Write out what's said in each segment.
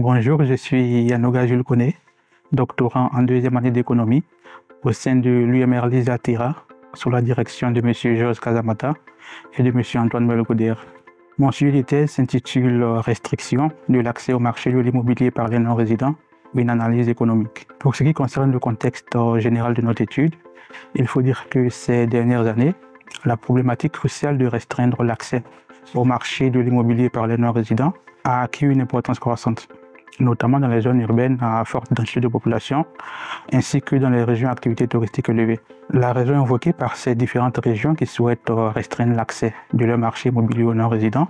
Bonjour, je suis Yanoga Jules Koné, doctorant en deuxième année d'économie au sein de l'UMR Lisa Tira, sous la direction de M. Georges Casamata et de M. Antoine Melgoder. Mon sujet de thèse s'intitule Restriction de l'accès au marché de l'immobilier par les non-résidents, une analyse économique. Pour ce qui concerne le contexte général de notre étude, il faut dire que ces dernières années, la problématique cruciale de restreindre l'accès au marché de l'immobilier par les non-résidents a acquis une importance croissante, notamment dans les zones urbaines à forte densité de population, ainsi que dans les régions à activité touristique élevée. La raison invoquée par ces différentes régions qui souhaitent restreindre l'accès de leur marché immobilier aux non-résidents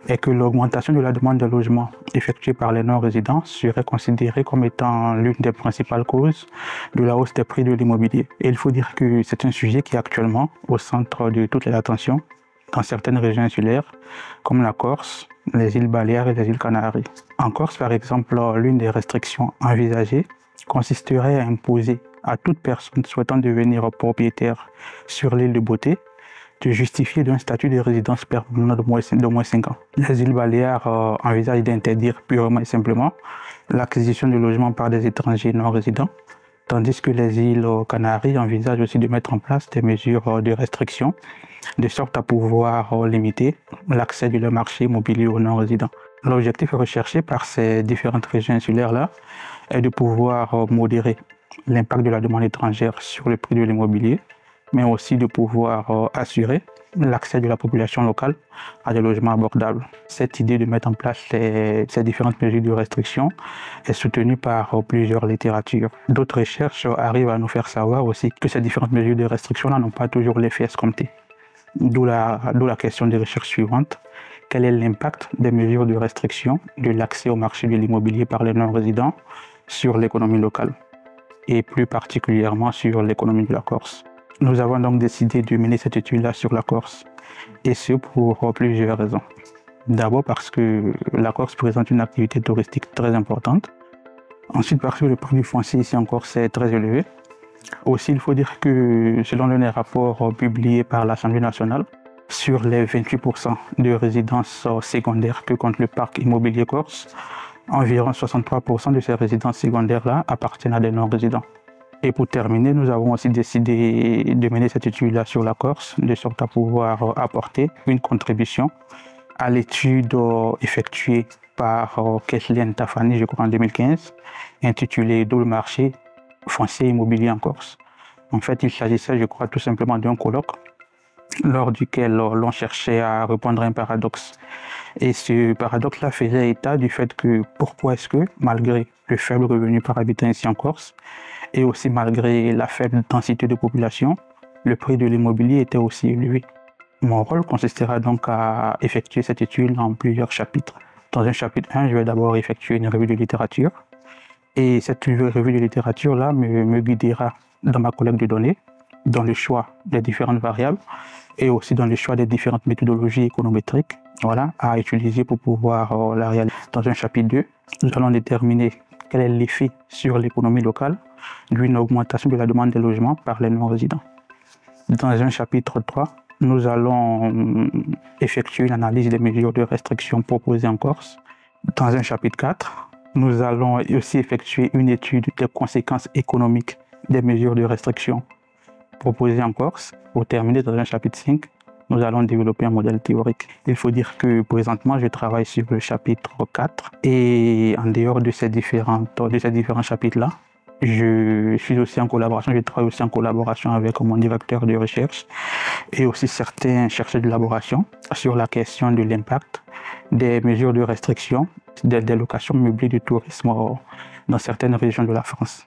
est que l'augmentation de la demande de logement effectuée par les non-résidents serait considérée comme étant l'une des principales causes de la hausse des prix de l'immobilier. Et il faut dire que c'est un sujet qui est actuellement au centre de toutes les attentions dans certaines régions insulaires, comme la Corse, les îles Baléares et les îles Canaries. En Corse, par exemple, l'une des restrictions envisagées consisterait à imposer à toute personne souhaitant devenir propriétaire sur l'île de Beauté de justifier d'un statut de résidence permanente d'au moins 5 ans. Les îles Baléares envisagent d'interdire purement et simplement l'acquisition de logements par des étrangers non résidents, tandis que les îles Canaries envisagent aussi de mettre en place des mesures de restriction, de sorte à pouvoir limiter l'accès de leur marché immobilier aux non-résidents. L'objectif recherché par ces différentes régions insulaires-là est de pouvoir modérer l'impact de la demande étrangère sur le prix de l'immobilier, mais aussi de pouvoir assurer l'accès de la population locale à des logements abordables. Cette idée de mettre en place ces différentes mesures de restriction est soutenue par plusieurs littératures. D'autres recherches arrivent à nous faire savoir aussi que ces différentes mesures de restriction n'ont pas toujours l'effet escompté. D'où la question des recherches suivantes. Quel est l'impact des mesures de restriction de l'accès au marché de l'immobilier par les non-résidents sur l'économie locale et plus particulièrement sur l'économie de la Corse? Nous avons donc décidé de mener cette étude-là sur la Corse, et ce pour plusieurs raisons. D'abord parce que la Corse présente une activité touristique très importante. Ensuite parce que le prix du foncier ici en Corse est très élevé. Aussi, il faut dire que selon les rapports publiés par l'Assemblée nationale, sur les 28% de résidences secondaires que compte le parc immobilier corse, environ 63% de ces résidences secondaires-là appartiennent à des non-résidents. Et pour terminer, nous avons aussi décidé de mener cette étude-là sur la Corse, de sorte à pouvoir apporter une contribution à l'étude effectuée par Kesslien Tafani, je crois en 2015, intitulée « Double marché foncier immobilier en Corse ». En fait, il s'agissait, je crois, tout simplement d'un colloque lors duquel l'on cherchait à répondre à un paradoxe. Et ce paradoxe-là faisait état du fait que pourquoi est-ce que, malgré le faible revenu par habitant ici en Corse, et aussi malgré la faible densité de population, le prix de l'immobilier était aussi élevé. Mon rôle consistera donc à effectuer cette étude en plusieurs chapitres. Dans un chapitre 1, je vais d'abord effectuer une revue de littérature. Et cette revue de littérature-là me guidera dans ma collecte de données, dans le choix des différentes variables et aussi dans le choix des différentes méthodologies économétriques à utiliser pour pouvoir la réaliser. Dans un chapitre 2, nous allons déterminer quel est l'effet sur l'économie locale d'une augmentation de la demande de logements par les non-résidents. Dans un chapitre 3, nous allons effectuer une analyse des mesures de restriction proposées en Corse. Dans un chapitre 4, nous allons aussi effectuer une étude des conséquences économiques des mesures de restriction proposées en Corse. Pour terminer, dans un chapitre 5, nous allons développer un modèle théorique. Il faut dire que présentement, je travaille sur le chapitre 4 et en dehors de ces différents chapitres-là, je travaille aussi en collaboration avec mon directeur de recherche et aussi certains chercheurs de l'élaboration sur la question de l'impact des mesures de restriction des locations meublées de tourisme dans certaines régions de la France.